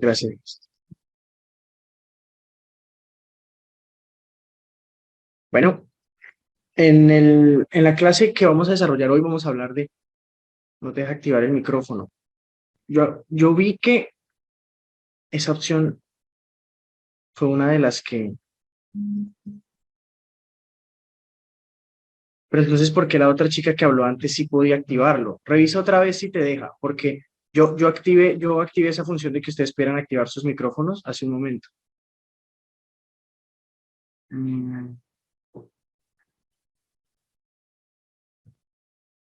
Gracias. Bueno, en la clase que vamos a desarrollar hoy vamos a hablar de, no te deja activar el micrófono. Yo vi que esa opción fue una de las que, pero entonces, ¿por qué la otra chica que habló antes sí podía activarlo? Revisa otra vez si te deja, porque yo activé esa función de que ustedes pudieran activar sus micrófonos hace un momento. Mm,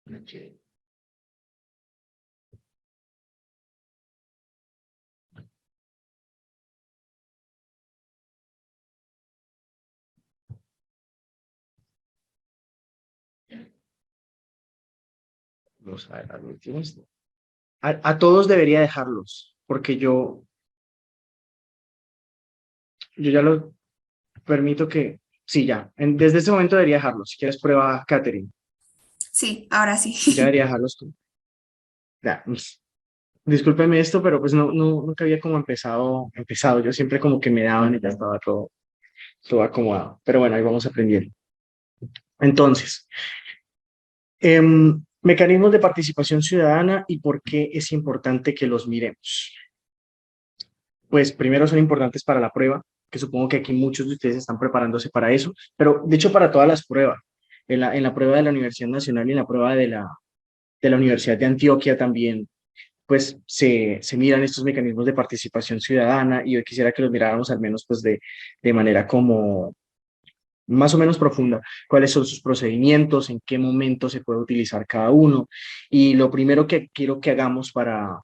ok. Vamos a ver, a los últimos. A todos debería dejarlos, porque yo ya lo permito que, sí, ya, desde ese momento debería dejarlos. Si quieres prueba, Catherine, Sí, ahora ya sí. debería dejarlos tú. Ya, discúlpeme esto, pero pues nunca había como empezado. Yo siempre como que me daban y ya estaba todo acomodado. Pero bueno, ahí vamos aprendiendo. Entonces, mecanismos de participación ciudadana y por qué es importante que los miremos. Pues primero son importantes para la prueba, que supongo que aquí muchos de ustedes están preparándose para eso, pero de hecho para todas las pruebas. En la prueba de la Universidad Nacional y en la prueba de la Universidad de Antioquia también, pues se miran estos mecanismos de participación ciudadana y yo quisiera que los miráramos al menos pues de manera como más o menos profunda, cuáles son sus procedimientos, en qué momento se puede utilizar cada uno. Y lo primero que quiero que hagamos para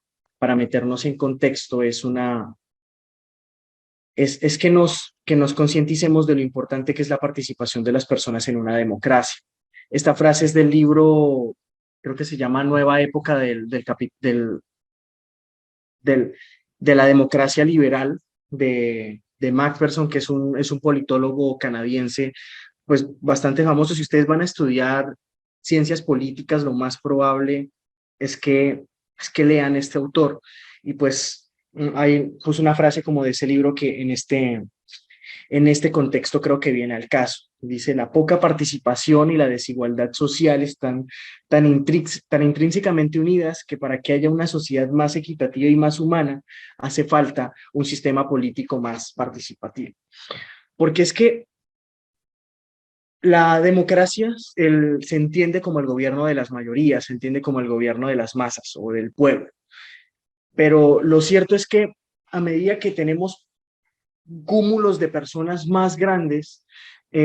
meternos en contexto es que nos concienticemos de lo importante que es la participación de las personas en una democracia. Esta frase es del libro, creo que se llama Nueva Época del- de la democracia liberal de Macpherson, que es un politólogo canadiense, pues bastante famoso. Si ustedes van a estudiar ciencias políticas, lo más probable es que lean este autor. Y pues hay pues una frase como de ese libro que en este contexto creo que viene al caso. Dice, la poca participación y la desigualdad social están tan intrínsecamente unidas que para que haya una sociedad más equitativa y más humana, hace falta un sistema político más participativo. Porque es que la democracia se entiende como el gobierno de las mayorías, se entiende como el gobierno de las masas o del pueblo. Pero lo cierto es que a medida que tenemos cúmulos de personas más grandes,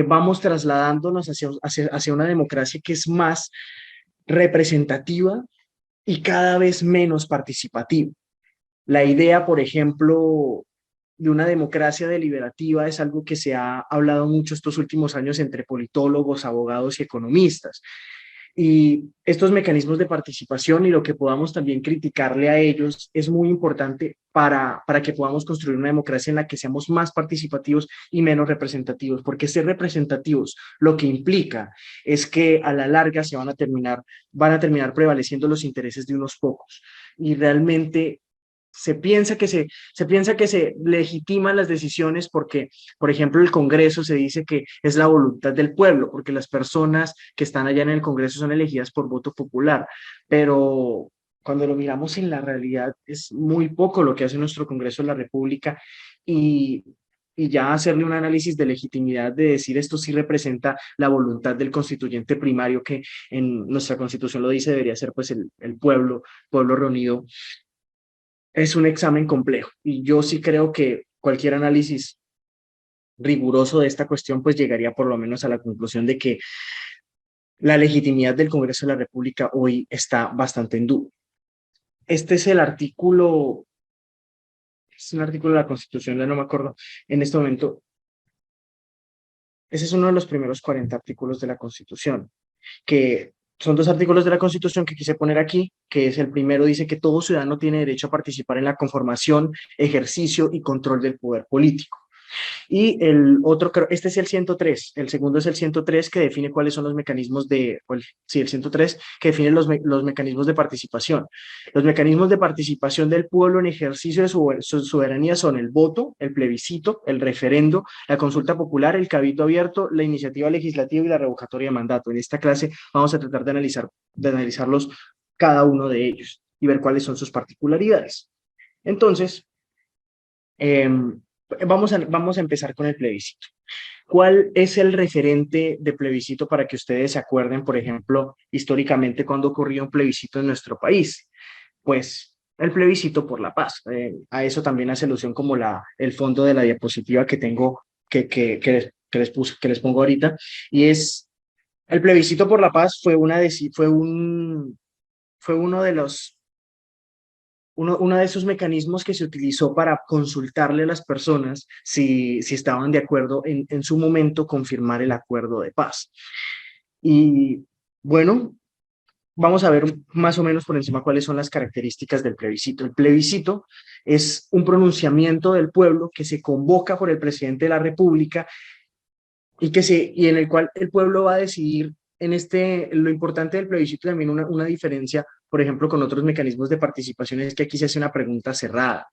vamos trasladándonos hacia una democracia que es más representativa y cada vez menos participativa. La idea, por ejemplo, de una democracia deliberativa es algo que se ha hablado mucho estos últimos años entre politólogos, abogados y economistas. Y estos mecanismos de participación y lo que podamos también criticarle a ellos es muy importante para que podamos construir una democracia en la que seamos más participativos y menos representativos, porque ser representativos lo que implica es que a la larga van a terminar prevaleciendo los intereses de unos pocos. Y realmente se piensa que se legitiman las decisiones porque, por ejemplo, el Congreso se dice que es la voluntad del pueblo, porque las personas que están allá en el Congreso son elegidas por voto popular, pero cuando lo miramos en la realidad es muy poco lo que hace nuestro Congreso de la República y, y ya hacerle un análisis de legitimidad de decir esto sí representa la voluntad del constituyente primario que en nuestra Constitución lo dice, debería ser pues el pueblo reunido, es un examen complejo y yo sí creo que cualquier análisis riguroso de esta cuestión pues llegaría por lo menos a la conclusión de que la legitimidad del Congreso de la República hoy está bastante en duda. Este es un artículo de la Constitución, ya no me acuerdo en este momento. Ese es uno de los primeros 40 artículos de la Constitución, que son dos artículos de la Constitución que quise poner aquí, que es el primero, dice que todo ciudadano tiene derecho a participar en la conformación, ejercicio y control del poder político. Y el otro, este es el 103, el segundo es el 103 que define cuáles son los mecanismos de, sí, el 103 que define los mecanismos de participación. Los mecanismos de participación del pueblo en ejercicio de su soberanía son el voto, el plebiscito, el referendo, la consulta popular, el cabildo abierto, la iniciativa legislativa y la revocatoria de mandato. En esta clase vamos a tratar de analizarlos cada uno de ellos y ver cuáles son sus particularidades. Entonces, eh, vamos a empezar con el plebiscito. ¿Cuál es el referente de plebiscito para que ustedes se acuerden, por ejemplo, históricamente cuando ocurrió un plebiscito en nuestro país? Pues el plebiscito por la paz. A eso también hace alusión como el fondo de la diapositiva que tengo, que les pongo ahorita, y es el plebiscito por la paz fue uno de esos mecanismos que se utilizó para consultarle a las personas si estaban de acuerdo en su momento confirmar el acuerdo de paz. Y bueno, vamos a ver más o menos por encima cuáles son las características del plebiscito. El plebiscito es un pronunciamiento del pueblo que se convoca por el presidente de la República y en el cual el pueblo va a decidir lo importante del plebiscito también una diferencia, por ejemplo, con otros mecanismos de participación es que aquí se hace una pregunta cerrada.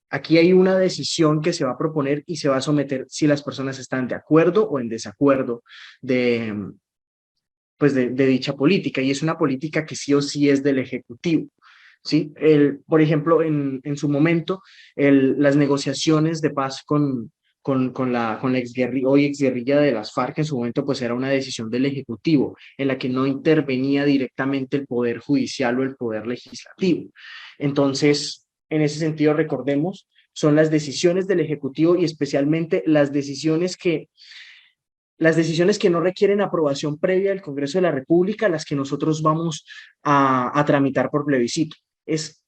Aquí hay una decisión que se va a proponer y se va a someter si las personas están de acuerdo o en desacuerdo de, de dicha política. Y es una política que sí o sí es del Ejecutivo. ¿Sí? Por ejemplo, en su momento, las negociaciones de paz con la hoy exguerrilla de las FARC en su momento pues era una decisión del Ejecutivo en la que no intervenía directamente el Poder Judicial o el Poder Legislativo. Entonces, en ese sentido, recordemos, son las decisiones del Ejecutivo y especialmente las decisiones que no requieren aprobación previa del Congreso de la República, las que nosotros vamos a tramitar por plebiscito. Es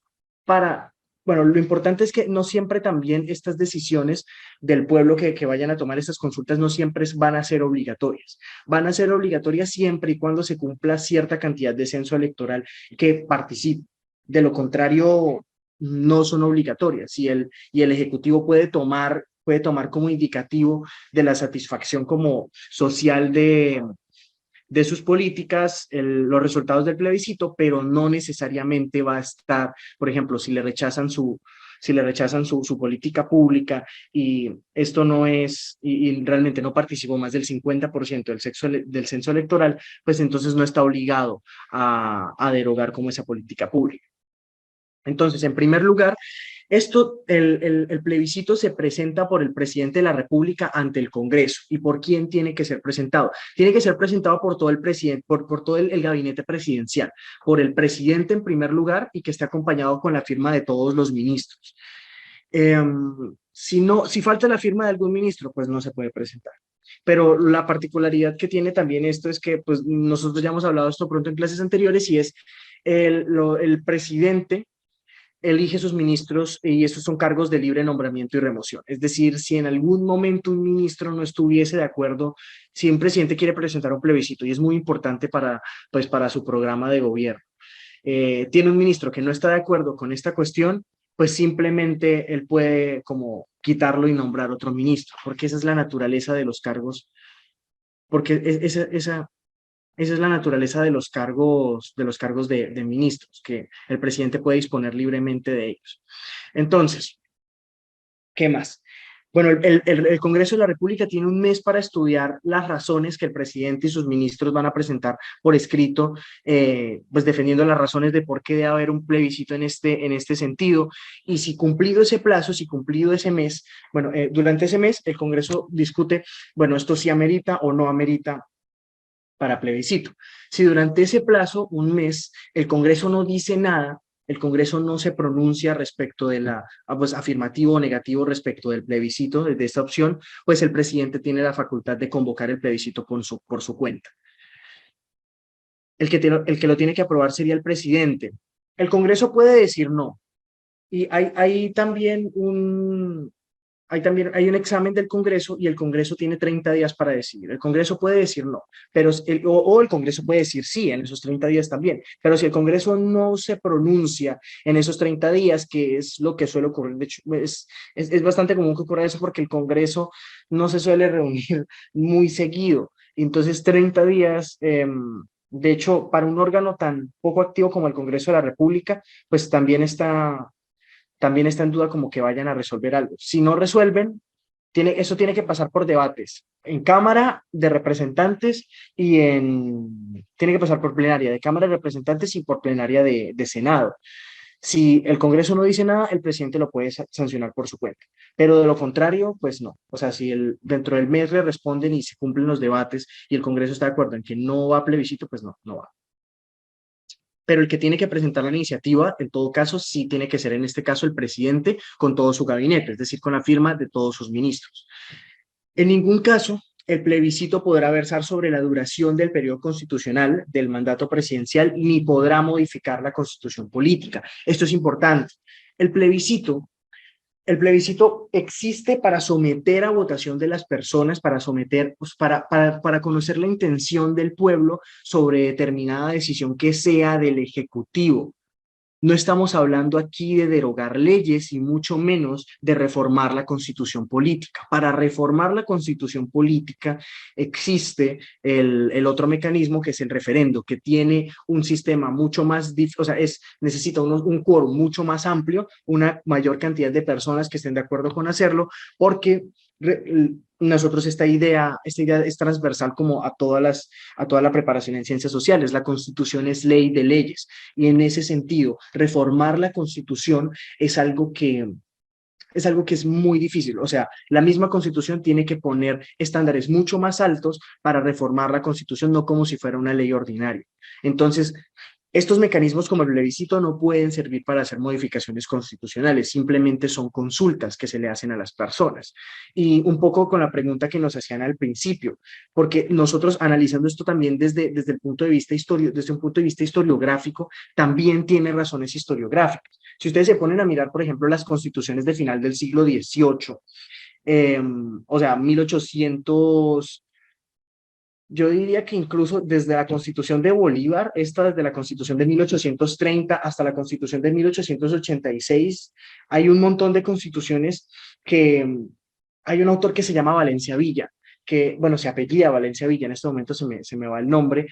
para, bueno, lo importante es que no siempre también estas decisiones del pueblo que vayan a tomar estas consultas no siempre van a ser obligatorias. Van a ser obligatorias siempre y cuando se cumpla cierta cantidad de censo electoral que participe. De lo contrario, no son obligatorias y el Ejecutivo puede tomar como indicativo de la satisfacción como social de sus políticas, los resultados del plebiscito, pero no necesariamente va a estar, por ejemplo, si le rechazan su política pública y esto no es, y realmente no participó más del 50% del censo electoral, pues entonces no está obligado a derogar como esa política pública. Entonces, en primer lugar, el plebiscito se presenta por el presidente de la República ante el Congreso. ¿Y por quién tiene que ser presentado? Tiene que ser presentado por todo el presidente, por todo el gabinete presidencial, por el presidente en primer lugar y que esté acompañado con la firma de todos los ministros. Si falta la firma de algún ministro, pues no se puede presentar. Pero la particularidad que tiene también esto es que pues, nosotros ya hemos hablado esto pronto en clases anteriores y es el presidente elige sus ministros y esos son cargos de libre nombramiento y remoción. Es decir, si en algún momento un ministro no estuviese de acuerdo, si un presidente quiere presentar un plebiscito y es muy importante pues, para su programa de gobierno, tiene un ministro que no está de acuerdo con esta cuestión, pues simplemente él puede como quitarlo y nombrar otro ministro, porque esa es la naturaleza de los cargos, porque esa es la naturaleza de los cargos de ministros, que el presidente puede disponer libremente de ellos. Entonces, ¿qué más? Bueno, el Congreso de la República tiene un mes para estudiar las razones que el presidente y sus ministros van a presentar por escrito, pues defendiendo las razones de por qué debe haber un plebiscito en este sentido. Y si cumplido ese plazo, si cumplido ese mes, bueno, durante ese mes el Congreso discute, bueno, esto sí amerita o no amerita para plebiscito. Si durante ese plazo, un mes, el Congreso no dice nada, el Congreso no se pronuncia respecto de pues, afirmativo o negativo respecto del plebiscito, de esta opción, pues el presidente tiene la facultad de convocar el plebiscito por su cuenta. El que lo tiene que aprobar sería el presidente. El Congreso puede decir no. Y hay también hay también hay un examen del Congreso y el Congreso tiene 30 días para decidir. El Congreso puede decir no, pero o el Congreso puede decir sí en esos 30 días también. Pero si el Congreso no se pronuncia en esos 30 días, que es lo que suele ocurrir, de hecho, es bastante común que ocurra eso porque el Congreso no se suele reunir muy seguido. Entonces, 30 días, de hecho, para un órgano tan poco activo como el Congreso de la República, pues también está en duda como que vayan a resolver algo. Si no resuelven, eso tiene que pasar por debates en Cámara de Representantes tiene que pasar por plenaria de Cámara de Representantes y por plenaria de Senado. Si el Congreso no dice nada, el presidente lo puede sancionar por su cuenta. Pero de lo contrario, pues no. O sea, si dentro del mes le responden y se cumplen los debates y el Congreso está de acuerdo en que no va a plebiscito, pues no, no va. Pero el que tiene que presentar la iniciativa, en todo caso, sí tiene que ser en este caso el presidente con todo su gabinete, es decir, con la firma de todos sus ministros. En ningún caso, el plebiscito podrá versar sobre la duración del periodo constitucional del mandato presidencial ni podrá modificar la constitución política. Esto es importante. El plebiscito el plebiscito existe para someter a votación de las personas, para someter, pues, para conocer la intención del pueblo sobre determinada decisión que sea del Ejecutivo. No estamos hablando aquí de derogar leyes y mucho menos de reformar la constitución política. Para reformar la constitución política existe el otro mecanismo que es el referendo, que tiene un sistema mucho más, o sea, necesita un quórum mucho más amplio, una mayor cantidad de personas que estén de acuerdo con hacerlo, porque nosotros esta idea es transversal como a toda la preparación en ciencias sociales. La constitución es ley de leyes y en ese sentido, reformar la constitución es algo que es muy difícil. O sea, la misma constitución tiene que poner estándares mucho más altos para reformar la constitución, no como si fuera una ley ordinaria. Entonces, estos mecanismos como el plebiscito no pueden servir para hacer modificaciones constitucionales, simplemente son consultas que se le hacen a las personas. Y un poco con la pregunta que nos hacían al principio, porque nosotros analizando esto también desde el punto de vista desde un punto de vista historiográfico, también tiene razones historiográficas. Si ustedes se ponen a mirar, por ejemplo, las constituciones de final del siglo XVIII, o sea, 1800, yo diría que incluso desde la Constitución de Bolívar, esta desde la Constitución de 1830 hasta la Constitución de 1886, hay un montón de constituciones que hay un autor que se llama Valencia Villa, que, bueno, se apellida Valencia Villa, en este momento se me va el nombre.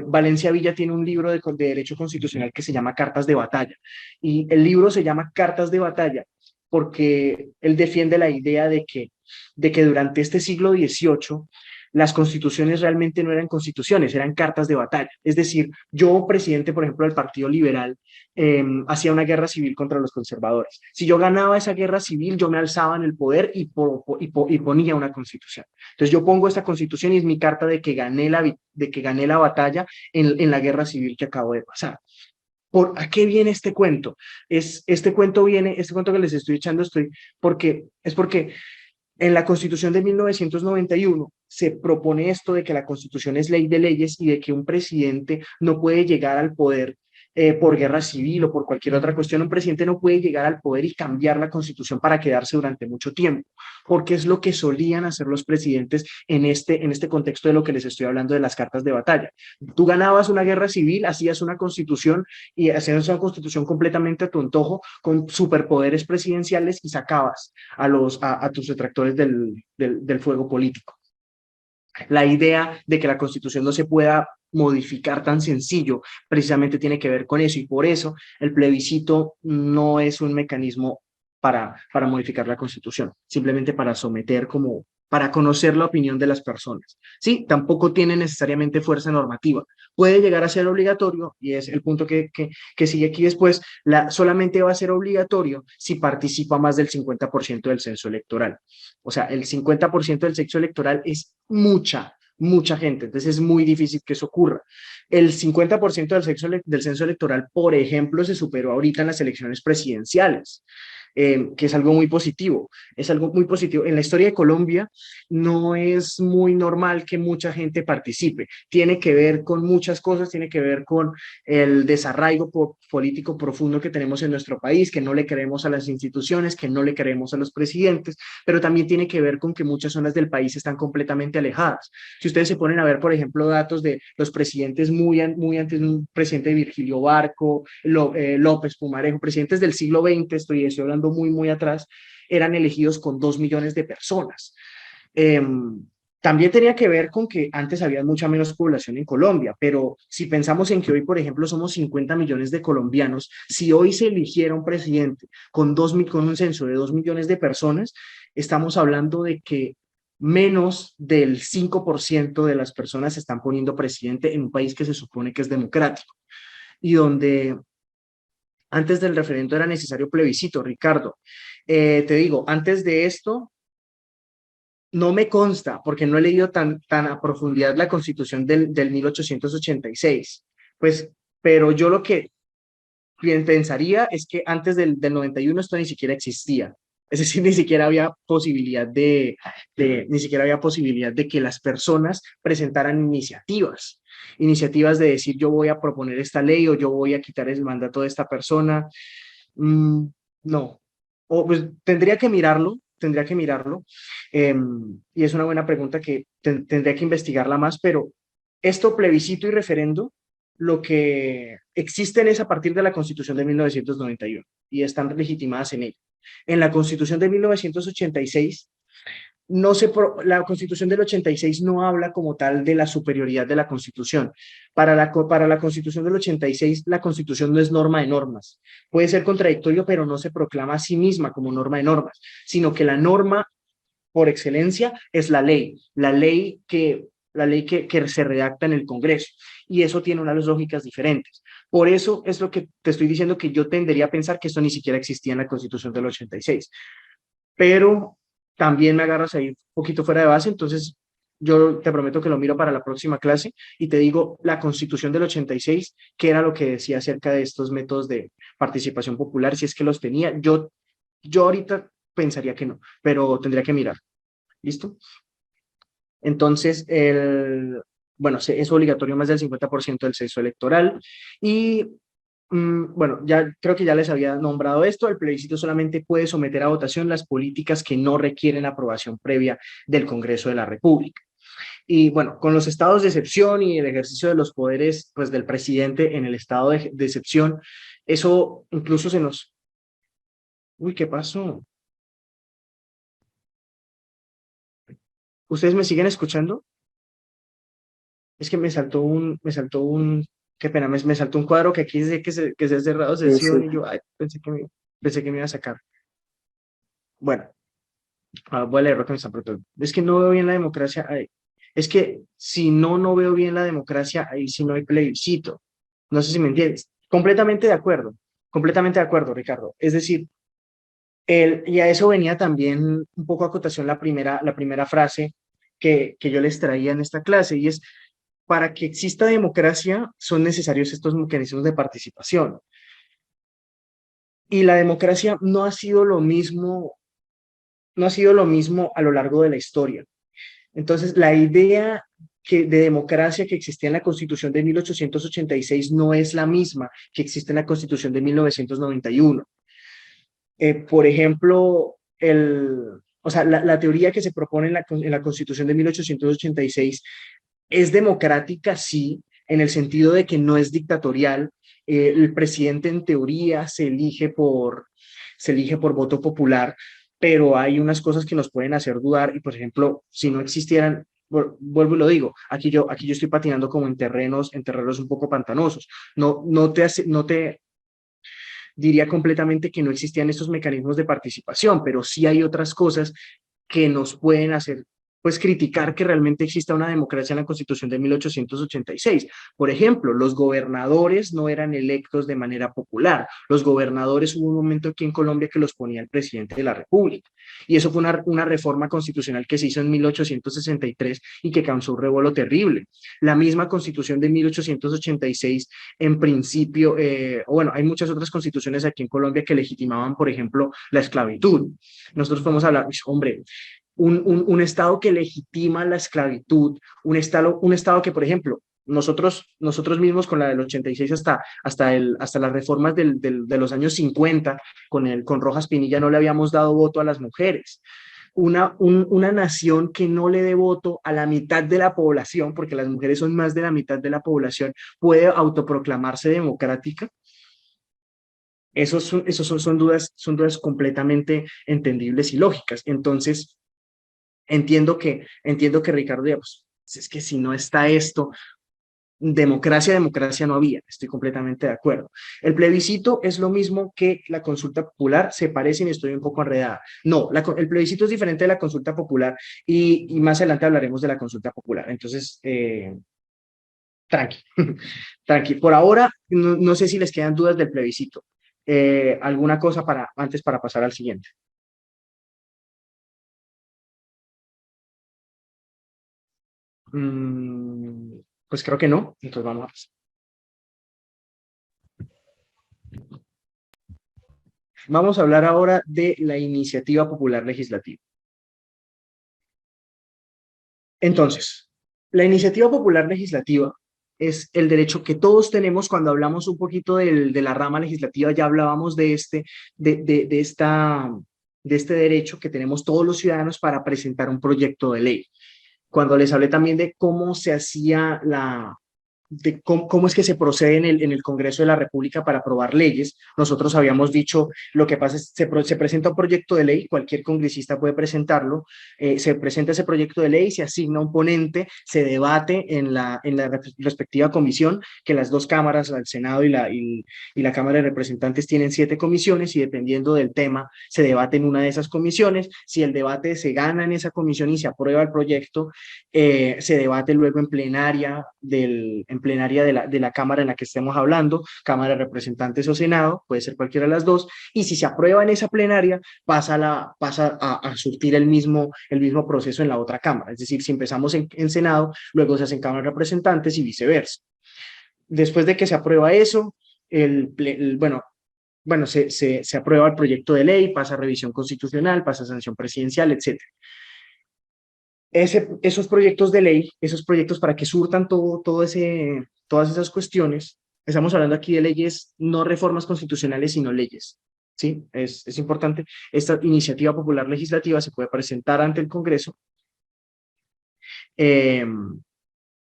Valencia Villa tiene un libro de derecho constitucional que se llama Cartas de Batalla, y el libro se llama Cartas de Batalla porque él defiende la idea de que durante este siglo XVIII las constituciones realmente no eran constituciones, eran cartas de batalla. Es decir, yo, presidente, por ejemplo, del Partido Liberal, hacía una guerra civil contra los conservadores. Si yo ganaba esa guerra civil, yo me alzaba en el poder y ponía una constitución. Entonces yo pongo esta constitución y es mi carta de que gané la batalla en la guerra civil que acabo de pasar. ¿A qué viene este cuento? Este cuento que les estoy echando, porque en la Constitución de 1991 se propone esto de que la Constitución es ley de leyes y de que un presidente no puede llegar al poder por guerra civil o por cualquier otra cuestión. Un presidente no puede llegar al poder y cambiar la Constitución para quedarse durante mucho tiempo, porque es lo que solían hacer los presidentes en este contexto de lo que les estoy hablando de las cartas de batalla. Tú ganabas una guerra civil, hacías una constitución y hacías una constitución completamente a tu antojo, con superpoderes presidenciales y sacabas a tus detractores del fuego político. La idea de que la constitución no se pueda modificar tan sencillo precisamente tiene que ver con eso y por eso el plebiscito no es un mecanismo para modificar la constitución, simplemente para someter como para conocer la opinión de las personas. Sí, tampoco tiene necesariamente fuerza normativa. Puede llegar a ser obligatorio, y es el punto que sigue aquí después, solamente va a ser obligatorio si participa más del 50% del censo electoral. O sea, el 50% del censo electoral es mucha gente, entonces es muy difícil que eso ocurra. El 50% del censo electoral, por ejemplo, se superó ahorita en las elecciones presidenciales. que es algo muy positivo. Es algo muy positivo. En la historia de Colombia no es muy normal que mucha gente participe. Tiene que ver con muchas cosas, tiene que ver con el desarraigo político profundo que tenemos en nuestro país, que no le creemos a las instituciones, que no le creemos a los presidentes, pero también tiene que ver con que muchas zonas del país están completamente alejadas. Si ustedes se ponen a ver, por ejemplo, datos de los presidentes muy antes, un presidente de Virgilio Barco, López Pumarejo, presidentes del siglo XX, estoy hablando muy atrás, eran elegidos con 2 millones de personas. Eh, También tenía que ver con que antes había mucha menos población en Colombia, pero si pensamos en que hoy, por ejemplo, somos 50 millones de colombianos, si hoy se eligiera un presidente con un censo de 2 millones de personas, estamos hablando de que menos del 5% de las personas se están poniendo presidente en un país que se supone que es democrático y donde antes del referendo era necesario plebiscito, Ricardo. Te digo, antes de esto, no me consta, porque no he leído tan a profundidad la Constitución del 1886, pues, pero yo lo que bien pensaría es que antes del 91 esto ni siquiera existía. Es decir, ni siquiera había posibilidad ni siquiera había posibilidad de que las personas presentaran iniciativas de decir yo voy a proponer esta ley o yo voy a quitar el mandato de esta persona. Mm, no. O, pues, tendría que mirarlo, y es una buena pregunta que tendría que investigarla más, pero esto, plebiscito y referendo, lo que existen es a partir de la Constitución de 1991 y están legitimadas en ella. En la Constitución de 1986 no se, la Constitución del 86 no habla como tal de la superioridad de la Constitución. Para la Constitución del 86, la Constitución no es norma de normas. Puede ser contradictorio, pero no se proclama a sí misma como norma de normas, sino que la norma por excelencia es la ley que se redacta en el Congreso. Y eso tiene unas lógicas diferentes. Por eso es lo que te estoy diciendo, que yo tendería a pensar que esto ni siquiera existía en la Constitución del 86. Pero también me agarras ahí un poquito fuera de base, entonces yo te prometo que lo miro para la próxima clase y te digo la Constitución del 86, qué era lo que decía acerca de estos métodos de participación popular, si es que los tenía. Yo ahorita pensaría que no, pero tendría que mirar. ¿Listo? Entonces, bueno, es obligatorio más del 50% del censo electoral y bueno, ya creo que ya les había nombrado esto. El plebiscito solamente puede someter a votación las políticas que no requieren aprobación previa del Congreso de la República. Y bueno, con los estados de excepción y el ejercicio de los poderes, pues, del presidente en el estado de excepción, eso incluso se nos... Uy, ¿qué pasó? ¿Ustedes me siguen escuchando? Es que qué pena, me saltó un cuadro que aquí dice que se ha cerrado Sí, sí. sesión y yo ay, pensé que me iba a sacar. Bueno, voy a leer lo que me están preguntando. Es que no veo bien la democracia. Es que si no veo bien la democracia, ahí sí no hay plebiscito. No sé si me entiendes. Completamente de acuerdo, Ricardo. Es decir, y a eso venía también un poco a acotación la primera frase que yo les traía en esta clase, y es, para que exista democracia son necesarios estos mecanismos de participación. Y la democracia no ha sido lo mismo a lo largo de la historia. Entonces, la idea de democracia que existía en la Constitución de 1886 no es la misma que existe en la Constitución de 1991. Por ejemplo, o sea, la teoría que se propone en la Constitución de 1886 es democrática, sí, en el sentido de que no es dictatorial. El presidente en teoría se elige por voto popular, pero hay unas cosas que nos pueden hacer dudar y, por ejemplo, si no existieran, vuelvo y lo digo, aquí yo estoy patinando como en terrenos un poco pantanosos. No te diría completamente que no existían estos mecanismos de participación, pero sí hay otras cosas que nos pueden hacer pues criticar que realmente exista una democracia en la Constitución de 1886. Por ejemplo, los gobernadores no eran electos de manera popular. Los gobernadores hubo un momento aquí en Colombia que los ponía el presidente de la República. Y eso fue una reforma constitucional que se hizo en 1863 y que causó un revuelo terrible. La misma Constitución de 1886, en principio, bueno, hay muchas otras constituciones aquí en Colombia que legitimaban, por ejemplo, la esclavitud. Nosotros podemos hablar, pues, hombre, un Estado que legitima la esclavitud, un estado que, por ejemplo, nosotros mismos con la del 86 hasta las reformas de los años 50, con Rojas Pinilla no le habíamos dado voto a las mujeres. Una nación que no le dé voto a la mitad de la población, porque las mujeres son más de la mitad de la población, puede autoproclamarse democrática. Son dudas completamente entendibles y lógicas. Entonces, entiendo que Ricardo diga, pues, es que si no está esto, democracia no había, estoy completamente de acuerdo. El plebiscito es lo mismo que la consulta popular, se parecen y estoy un poco enredada. No, el plebiscito es diferente de la consulta popular y más adelante hablaremos de la consulta popular. Entonces, tranqui, tranqui. Por ahora, no sé si les quedan dudas del plebiscito. ¿Alguna cosa antes para pasar al siguiente? Pues creo que no, entonces vamos a pasar. Vamos a hablar ahora de la iniciativa popular legislativa. Entonces, la iniciativa popular legislativa es el derecho que todos tenemos. Cuando hablamos un poquito de la rama legislativa, ya hablábamos de este derecho que tenemos todos los ciudadanos para presentar un proyecto de ley. Cuando les hablé también de cómo se hacía de cómo es que se procede en el Congreso de la República para aprobar leyes. Nosotros habíamos dicho, lo que pasa es que se presenta un proyecto de ley, cualquier congresista puede presentarlo, se presenta ese proyecto de ley, se asigna un ponente, se debate en la respectiva comisión, que las dos cámaras, el Senado y la Cámara de Representantes tienen 7 comisiones y dependiendo del tema se debate en una de esas comisiones. Si el debate se gana en esa comisión y se aprueba el proyecto, se debate luego en plenaria de la Cámara en la que estemos hablando, Cámara de Representantes o Senado, puede ser cualquiera de las dos, y si se aprueba en esa plenaria, pasa a surtir el mismo proceso en la otra Cámara. Es decir, si empezamos en Senado, luego se hace en Cámara de Representantes y viceversa. Después de que se aprueba eso, se aprueba el proyecto de ley, pasa a revisión constitucional, pasa a sanción presidencial, etc. Esos proyectos de ley, esos proyectos para que surtan todas esas cuestiones, estamos hablando aquí de leyes, no reformas constitucionales, sino leyes. ¿Sí? Es importante. Esta iniciativa popular legislativa se puede presentar ante el Congreso.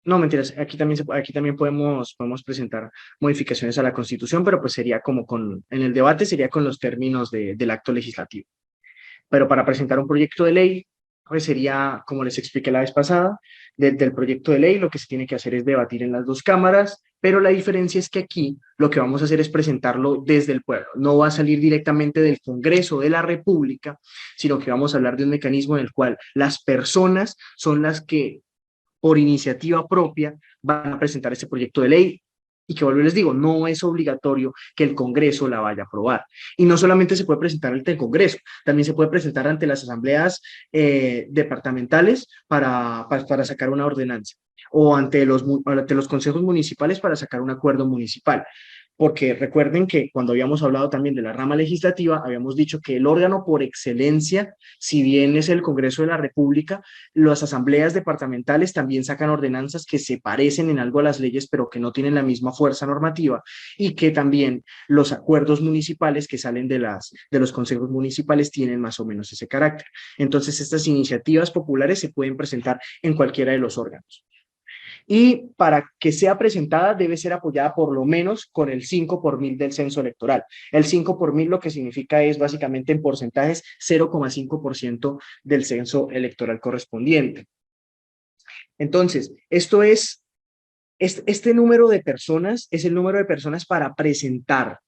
No, mentiras, aquí también podemos presentar modificaciones a la Constitución, pero pues sería en el debate sería con los términos del acto legislativo. Pero para presentar un proyecto de ley, pues sería, como les expliqué la vez pasada, del proyecto de ley lo que se tiene que hacer es debatir en las dos cámaras, pero la diferencia es que aquí lo que vamos a hacer es presentarlo desde el pueblo. No va a salir directamente del Congreso de la República, sino que vamos a hablar de un mecanismo en el cual las personas son las que, por iniciativa propia, van a presentar este proyecto de ley y que, vuelvo y les digo, no es obligatorio que el Congreso la vaya a aprobar. Y no solamente se puede presentar ante el Congreso, también se puede presentar ante las asambleas departamentales para sacar una ordenanza o ante los consejos municipales para sacar un acuerdo municipal. Porque recuerden que cuando habíamos hablado también de la rama legislativa, habíamos dicho que el órgano por excelencia, si bien es el Congreso de la República, las asambleas departamentales también sacan ordenanzas que se parecen en algo a las leyes, pero que no tienen la misma fuerza normativa, y que también los acuerdos municipales que salen de los consejos municipales tienen más o menos ese carácter. Entonces, estas iniciativas populares se pueden presentar en cualquiera de los órganos. Y para que sea presentada debe ser apoyada por lo menos con el 5 por mil del censo electoral. El 5 por mil lo que significa es básicamente en porcentajes 0,5% del censo electoral correspondiente. Entonces, este número de personas es el número de personas para presentar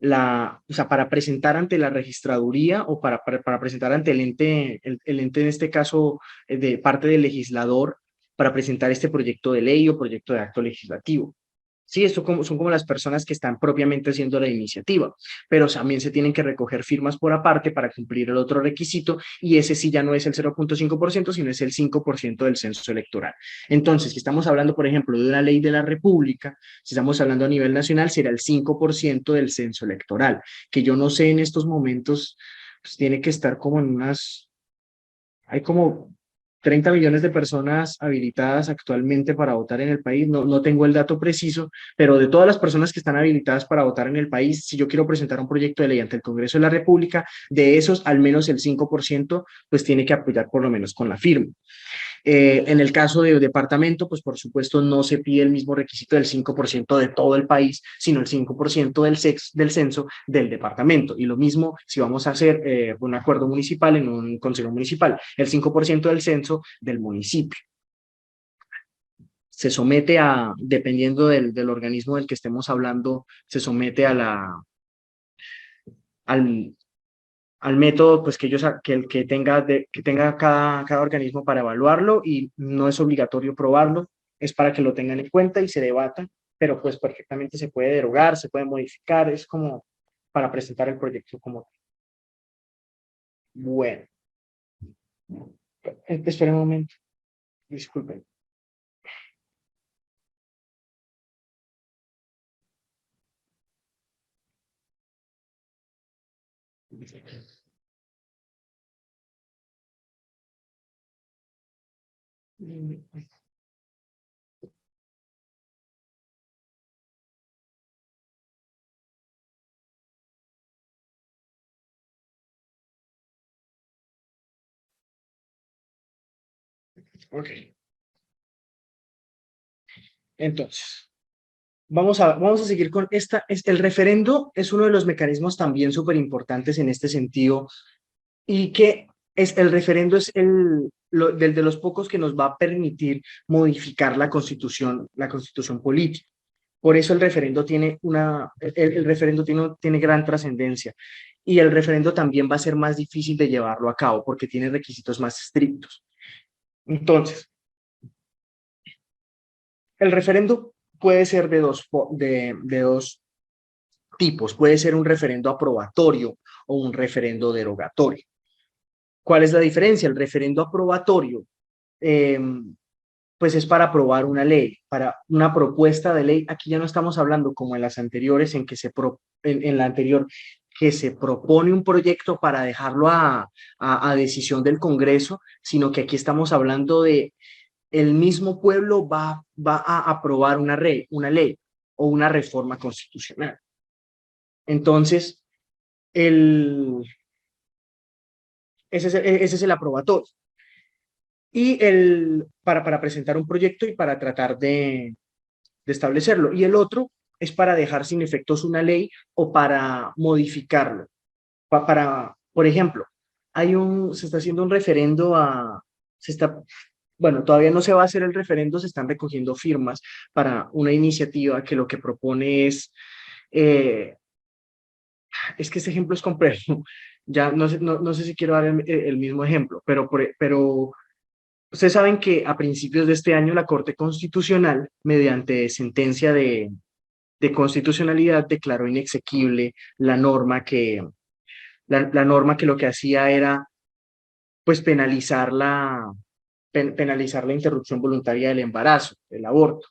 o sea, para presentar ante la registraduría o para presentar ante el ente en este caso de parte del legislador, para presentar este proyecto de ley o proyecto de acto legislativo. Sí, esto son como las personas que están propiamente haciendo la iniciativa, pero también se tienen que recoger firmas por aparte para cumplir el otro requisito y ese sí ya no es el 0,5%, sino es el 5% del censo electoral. Entonces, si estamos hablando, por ejemplo, de una ley de la República, si estamos hablando a nivel nacional, será el 5% del censo electoral, que yo no sé en estos momentos, pues tiene que estar como en unas, hay como 30 millones de personas habilitadas actualmente para votar en el país. No tengo el dato preciso, pero de todas las personas que están habilitadas para votar en el país, si yo quiero presentar un proyecto de ley ante el Congreso de la República, de esos, al menos el 5%, pues tiene que apoyar por lo menos con la firma. En el caso de departamento, pues por supuesto no se pide el mismo requisito del 5% de todo el país, sino el 5% del censo del departamento. Y lo mismo si vamos a hacer un acuerdo municipal en un consejo municipal, el 5% del censo del municipio. Se somete a, dependiendo del organismo del que estemos hablando, se somete a al, al método pues que ellos que el que tenga cada organismo para evaluarlo y no es obligatorio probarlo, es para que lo tengan en cuenta y se debatan, pero pues perfectamente se puede derogar, se puede modificar, es como para presentar el proyecto como bueno. Espera un momento, disculpen. Ok, entonces, vamos a seguir con esta. El referendo es uno de los mecanismos también súper importantes en este sentido y que el referendo es del de los pocos que nos va a permitir modificar la constitución política. Por eso el referendo tiene el referendo tiene gran trascendencia y el referendo también va a ser más difícil de llevarlo a cabo porque tiene requisitos más estrictos. Entonces, el referendo puede ser de dos tipos. Puede ser un referendo aprobatorio o un referendo derogatorio. ¿Cuál es la diferencia? El referendo aprobatorio, eh, pues es para aprobar una ley, para una propuesta de ley. Aquí ya no estamos hablando como en las anteriores, en la anterior, que se propone un proyecto para dejarlo a decisión del Congreso, sino que aquí estamos hablando de el mismo pueblo va a aprobar una ley o una reforma constitucional. Entonces, el, ese es el aprobatorio. Y para presentar un proyecto y para tratar de establecerlo. Y el otro es para dejar sin efectos una ley o para modificarlo. Por ejemplo, se está haciendo un referendo se está, bueno, todavía no se va a hacer el referendo, se están recogiendo firmas para una iniciativa que lo que propone eh, es que este ejemplo es complejo. Ya no sé si quiero dar el mismo ejemplo, pero ustedes saben que a principios de este año la Corte Constitucional, mediante sentencia de constitucionalidad, declaró inexequible la norma que lo que hacía era pues penalizar la interrupción voluntaria del embarazo, el aborto.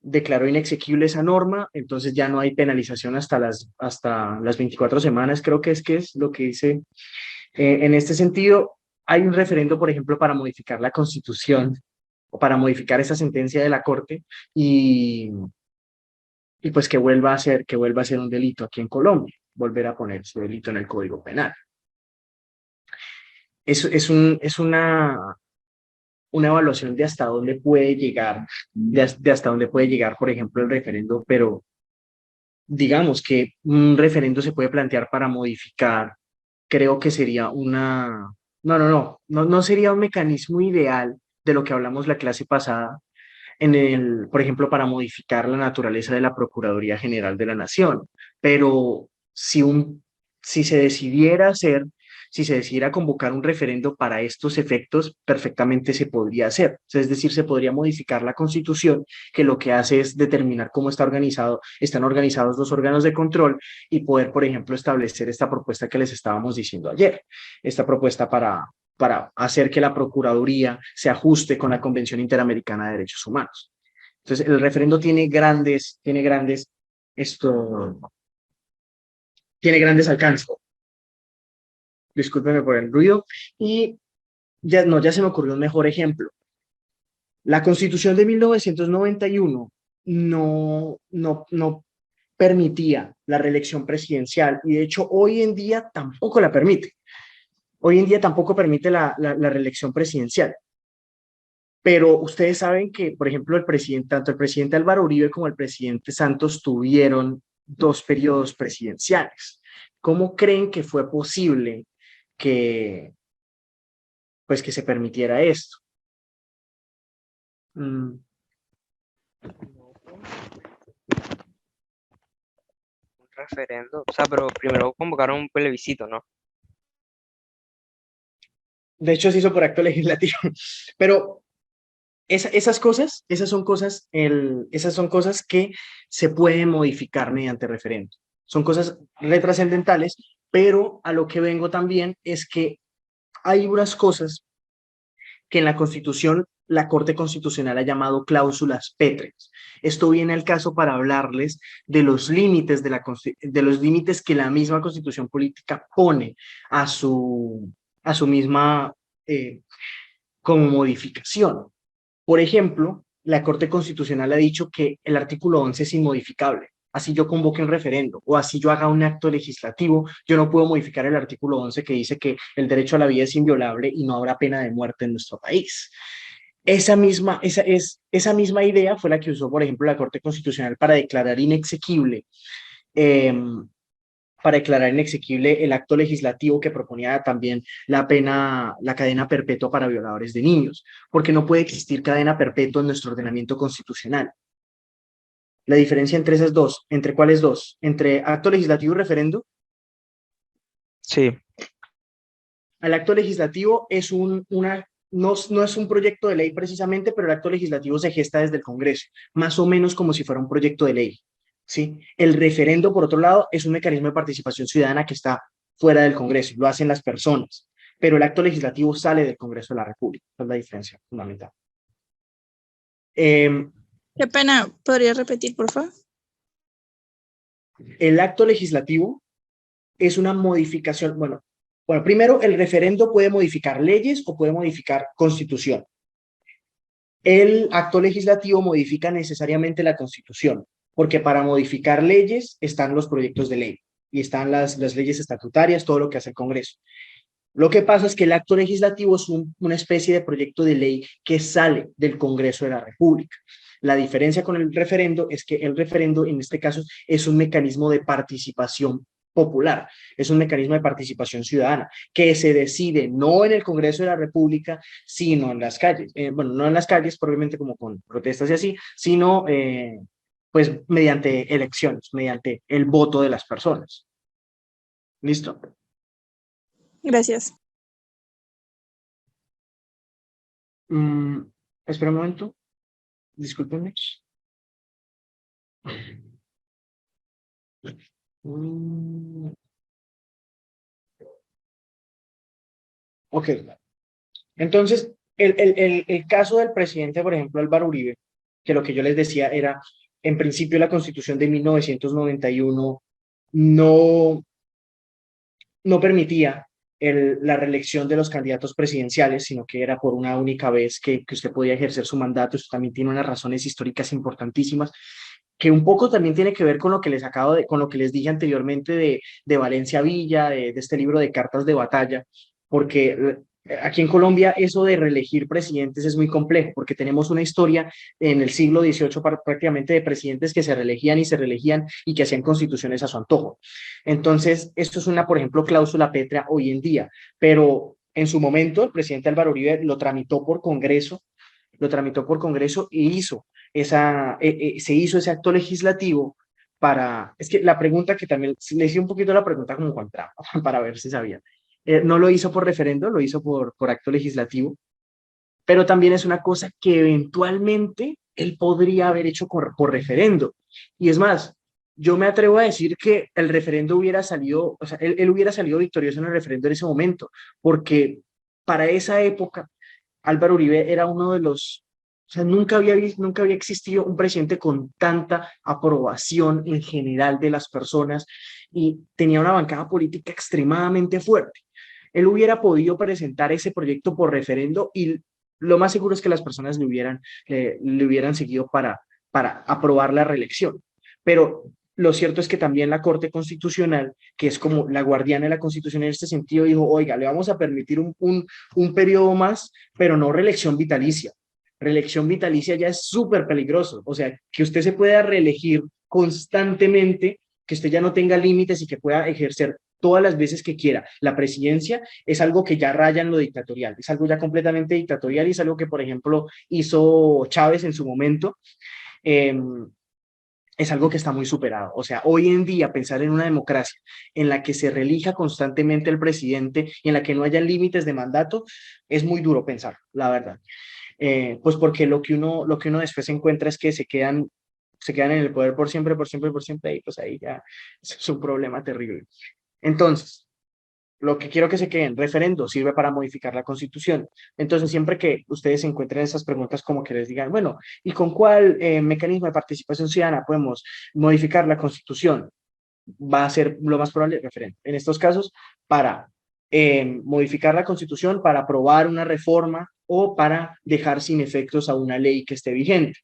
Declaró inexequible esa norma, entonces ya no hay penalización hasta las 24 semanas, creo que es lo que dice. En este sentido, hay un referendo, por ejemplo, para modificar la Constitución o para modificar esa sentencia de la Corte y, y pues que vuelva a ser un delito aquí en Colombia, volver a poner su delito en el Código Penal. Es una evaluación de hasta dónde puede llegar, de hasta dónde puede llegar, por ejemplo, el referendo, pero digamos que un referendo se puede plantear para modificar, creo que sería no sería un mecanismo ideal de lo que hablamos la clase pasada, por ejemplo, para modificar la naturaleza de la Procuraduría General de la Nación, pero si se decidiera hacer, si se decidiera convocar un referendo para estos efectos, perfectamente se podría hacer. O sea, es decir, se podría modificar la Constitución, que lo que hace es determinar cómo están organizados los órganos de control y poder, por ejemplo, establecer esta propuesta que les estábamos diciendo ayer, esta propuesta para hacer que la Procuraduría se ajuste con la Convención Interamericana de Derechos Humanos. Entonces, el referendo esto, tiene grandes alcances. Discúlpeme por el ruido. Y ya, no, ya se me ocurrió un mejor ejemplo. La Constitución de 1991 no permitía la reelección presidencial y de hecho hoy en día tampoco la permite. Hoy en día tampoco permite la reelección presidencial. Pero ustedes saben que, por ejemplo, tanto el presidente Álvaro Uribe como el presidente Santos tuvieron 2 periodos presidenciales. ¿Cómo creen que fue posible que, pues, que se permitiera esto? Mm, Un referendo, o sea, pero primero convocaron un plebiscito, ¿no? De hecho, se hizo por acto legislativo. Pero esas son cosas que se pueden modificar mediante referendo. Son cosas retrascendentales, pero a lo que vengo también es que hay unas cosas que en la Constitución la Corte Constitucional ha llamado cláusulas pétreas. Esto viene al caso para hablarles de los límites de los límites que la misma Constitución política pone a su misma como modificación. Por ejemplo, la Corte Constitucional ha dicho que el artículo 11 es inmodificable. Así yo convoque un referendo o así yo haga un acto legislativo, yo no puedo modificar el artículo 11 que dice que el derecho a la vida es inviolable y no habrá pena de muerte en nuestro país. Esa misma idea fue la que usó, por ejemplo, la Corte Constitucional eh, para declarar inexequible el acto legislativo que proponía también la cadena perpetua para violadores de niños, porque no puede existir cadena perpetua en nuestro ordenamiento constitucional. La diferencia entre esas dos, ¿entre cuáles dos? Entre acto legislativo y referendo. Sí. El acto legislativo no es un proyecto de ley precisamente, pero el acto legislativo se gesta desde el Congreso, más o menos como si fuera un proyecto de ley. ¿Sí? El referendo, por otro lado, es un mecanismo de participación ciudadana que está fuera del Congreso, lo hacen las personas, pero el acto legislativo sale del Congreso de la República. Esa es la diferencia fundamental. Qué pena, ¿podría repetir, por favor? El acto legislativo es una modificación, bueno, primero el referendo puede modificar leyes o puede modificar constitución. El acto legislativo modifica necesariamente la constitución, porque para modificar leyes están los proyectos de ley y están las leyes estatutarias, todo lo que hace el Congreso. Lo que pasa es que el acto legislativo es una especie de proyecto de ley que sale del Congreso de la República. La diferencia con el referendo es que el referendo, en este caso, es un mecanismo de participación popular, es un mecanismo de participación ciudadana que se decide no en el Congreso de la República, sino en las calles. Bueno, no en las calles, probablemente como con protestas y así, sino pues mediante elecciones, mediante el voto de las personas. ¿Listo? Gracias. Espera un momento. Discúlpenme. Ok. Entonces, el caso del presidente, por ejemplo, Álvaro Uribe, que lo que yo les decía era, en principio, la Constitución de 1991 no, no permitía la reelección de los candidatos presidenciales, sino que era por una única vez que usted podía ejercer su mandato. Eso también tiene unas razones históricas importantísimas, que un poco también tiene que ver con lo que con lo que les dije anteriormente de Valencia Villa, de este libro de cartas de batalla, porque aquí en Colombia eso de reelegir presidentes es muy complejo, porque tenemos una historia en el siglo XVIII prácticamente de presidentes que se reelegían y se reelegían y que hacían constituciones a su antojo. Entonces, esto es una, por ejemplo, cláusula pétrea hoy en día, pero en su momento el presidente Álvaro Uribe lo tramitó por Congreso y se hizo ese acto legislativo es que la pregunta que también, le hice un poquito la pregunta como con trampa, para ver si sabía. No lo hizo por referendo, lo hizo por acto legislativo, pero también es una cosa que eventualmente él podría haber hecho por referendo. Y es más, yo me atrevo a decir que el referendo hubiera salido, o sea, él hubiera salido victorioso en el referendo en ese momento, porque para esa época Álvaro Uribe era uno de los, o sea, nunca había existido un presidente con tanta aprobación en general de las personas y tenía una bancada política extremadamente fuerte. Él hubiera podido presentar ese proyecto por referendo y lo más seguro es que las personas le hubieran seguido para aprobar la reelección. Pero lo cierto es que también la Corte Constitucional, que es como la guardiana de la Constitución en este sentido, dijo, oiga, le vamos a permitir un periodo más, pero no reelección vitalicia. Reelección vitalicia ya es súper peligroso. O sea, que usted se pueda reelegir constantemente, que usted ya no tenga límites y que pueda ejercer todas las veces que quiera la presidencia, es algo que ya raya en lo dictatorial, es algo ya completamente dictatorial y es algo que, por ejemplo, hizo Chávez en su momento. Eh, es algo que está muy superado. O sea, hoy en día pensar en una democracia en la que se reelija constantemente el presidente y en la que no haya límites de mandato, es muy duro pensar, la verdad. Pues porque lo que uno después encuentra es que se quedan en el poder por siempre, por siempre, por siempre, y pues ahí ya es un problema terrible. Entonces, lo que quiero que se queden, referendo sirve para modificar la Constitución. Entonces, siempre que ustedes encuentren esas preguntas como que les digan, bueno, ¿y con cuál mecanismo de participación ciudadana podemos modificar la Constitución? Va a ser lo más probable referendo. En estos casos, para modificar la Constitución, para aprobar una reforma o para dejar sin efectos a una ley que esté vigente.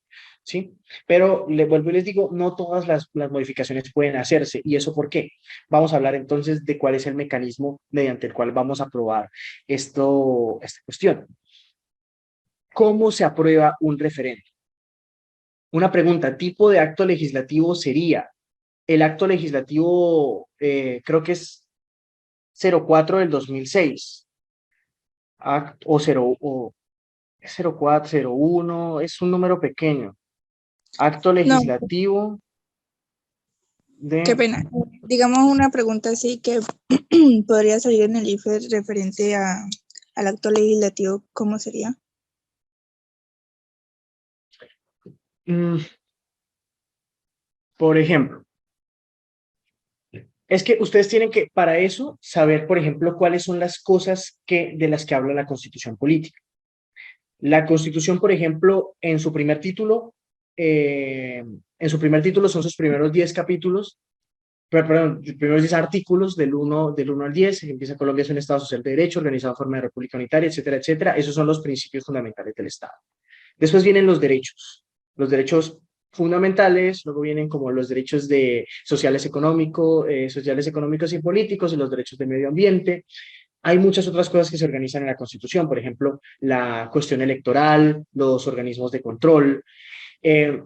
¿Sí? Pero le vuelvo y les digo, no todas las modificaciones pueden hacerse. ¿Y eso por qué? Vamos a hablar entonces de cuál es el mecanismo mediante el cual vamos a aprobar esta cuestión. ¿Cómo se aprueba un referendo? Una pregunta, ¿tipo de acto legislativo sería? El acto legislativo, creo que es 04 del 2006, o 04, 01, es un número pequeño. Acto No, legislativo qué de... pena. Digamos una pregunta así que podría salir en el IFE referente al acto legislativo, ¿cómo sería? Por ejemplo, es que ustedes tienen que, para eso, saber, por ejemplo, cuáles son las cosas de las que habla la Constitución política. La Constitución, por ejemplo, en su primer título son sus primeros 10 capítulos, perdón, los primeros 10 artículos del 1 al 10, empieza Colombia es un Estado social de derecho, organizado en forma de república unitaria, etcétera, etcétera. Esos son los principios fundamentales del Estado. Después vienen los derechos fundamentales, luego vienen como los derechos sociales, económicos y políticos, y los derechos del medio ambiente. Hay muchas otras cosas que se organizan en la Constitución, por ejemplo, la cuestión electoral, los organismos de control. Eh,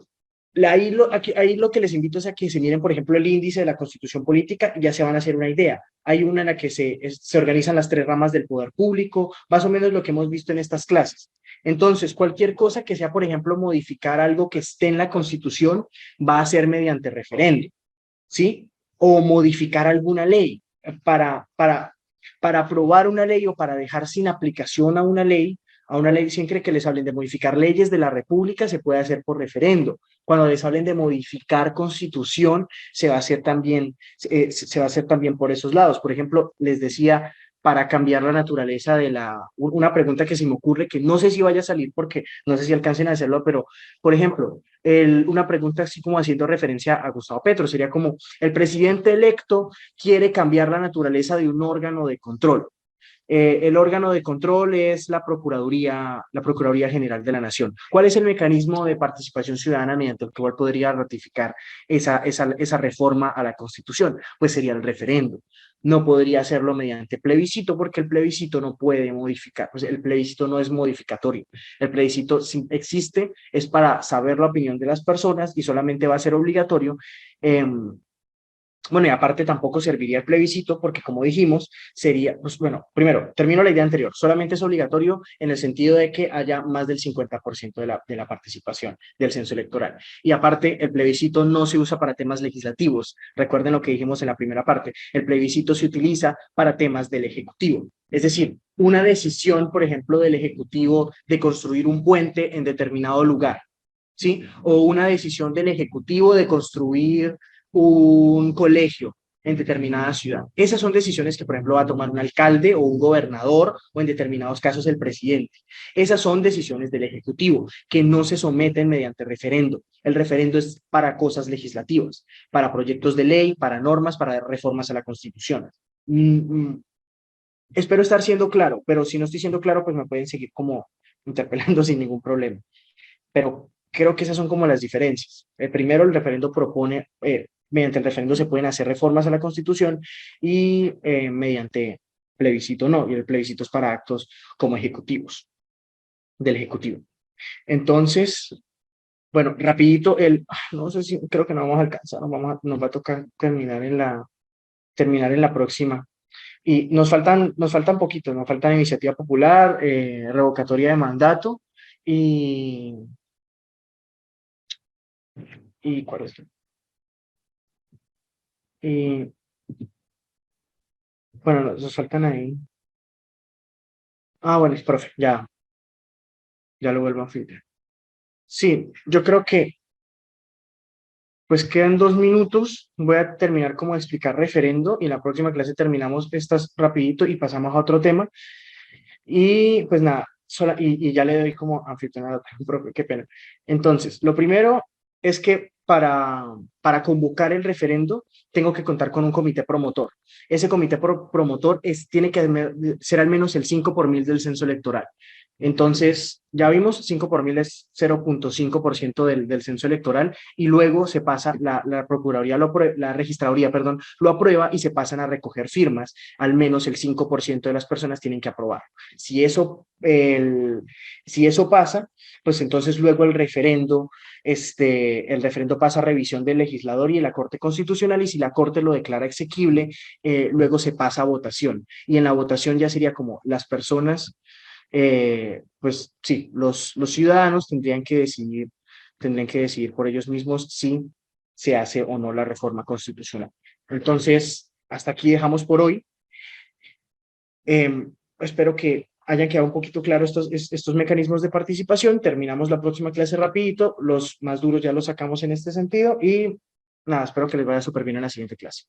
ahí lo que les invito es a que se miren, por ejemplo, el índice de la Constitución política y ya se van a hacer una idea. Hay una en la que se organizan las 3 ramas del poder público, más o menos lo que hemos visto en estas clases. Entonces, cualquier cosa que sea, por ejemplo, modificar algo que esté en la Constitución, va a ser mediante referendo, ¿sí? O modificar alguna ley para aprobar una ley o para dejar sin aplicación a una ley, siempre que les hablen de modificar leyes de la República, se puede hacer por referendo. Cuando les hablen de modificar constitución, se va a hacer también, se va a hacer también por esos lados. Por ejemplo, les decía, para cambiar la naturaleza una pregunta que se me ocurre, que no sé si vaya a salir porque no sé si alcancen a hacerlo, pero, por ejemplo, una pregunta así como haciendo referencia a Gustavo Petro, sería como, el presidente electo quiere cambiar la naturaleza de un órgano de control. El órgano de control es la Procuraduría General de la Nación. ¿Cuál es el mecanismo de participación ciudadana mediante el cual podría ratificar esa reforma a la Constitución? Pues sería el referendo. No podría hacerlo mediante plebiscito porque el plebiscito no puede modificar, pues el plebiscito no es modificatorio. El plebiscito existe, es para saber la opinión de las personas y solamente va a ser obligatorio Bueno, y aparte tampoco serviría el plebiscito porque, como dijimos, sería, pues bueno, primero, termino la idea anterior, solamente es obligatorio en el sentido de que haya más del 50% de la participación del censo electoral. Y aparte, el plebiscito no se usa para temas legislativos. Recuerden lo que dijimos en la primera parte, el plebiscito se utiliza para temas del Ejecutivo. Es decir, una decisión, por ejemplo, del Ejecutivo de construir un puente en determinado lugar, ¿sí? O una decisión del Ejecutivo de construir un colegio en determinada ciudad. Esas son decisiones que, por ejemplo, va a tomar un alcalde o un gobernador o en determinados casos el presidente. Esas son decisiones del Ejecutivo que no se someten mediante referendo. El referendo es para cosas legislativas, para proyectos de ley, para normas, para reformas a la Constitución. Espero estar siendo claro, pero si no estoy siendo claro, pues me pueden seguir como interpelando sin ningún problema. Pero creo que esas son como las diferencias. Primero, el referendo propone, mediante el referendo se pueden hacer reformas a la Constitución y mediante plebiscito no, y el plebiscito es para actos como ejecutivos, del Ejecutivo. Entonces, bueno, rapidito, no sé si, creo que no vamos a alcanzar, nos va a tocar terminar en la próxima. Y nos faltan poquitos, nos faltan iniciativa popular, revocatoria de mandato y ¿cuál es? Y bueno, nos faltan ahí. Ah, bueno, es profe, ya lo vuelvo a filtrar. Sí, yo creo que pues quedan 2 minutos. Voy a terminar como de explicar referendo y en la próxima clase terminamos estas rapidito y pasamos a otro tema. Y pues nada, y ya le doy como anfitrión profe, qué pena. Entonces, lo primero es que para convocar el referendo tengo que contar con un comité promotor. Ese comité promotor tiene que ser al menos el 5 por mil del censo electoral. Entonces, ya vimos, 5 por mil es 0,5% del censo electoral y luego se pasa, la Procuraduría, la Registraduría, perdón, lo aprueba y se pasan a recoger firmas. Al menos el 5% de las personas tienen que aprobar. Si eso, si eso pasa, pues entonces luego el referendo pasa a revisión del legislador y de la Corte Constitucional y si la Corte lo declara exequible, luego se pasa a votación. Y en la votación ya sería como las personas pues sí, los ciudadanos tendrían que decidir por ellos mismos si se hace o no la reforma constitucional. Entonces, hasta aquí dejamos por hoy. Espero que hayan quedado un poquito claros estos mecanismos de participación. Terminamos la próxima clase rapidito. Los más duros ya los sacamos en este sentido y nada, espero que les vaya súper bien en la siguiente clase.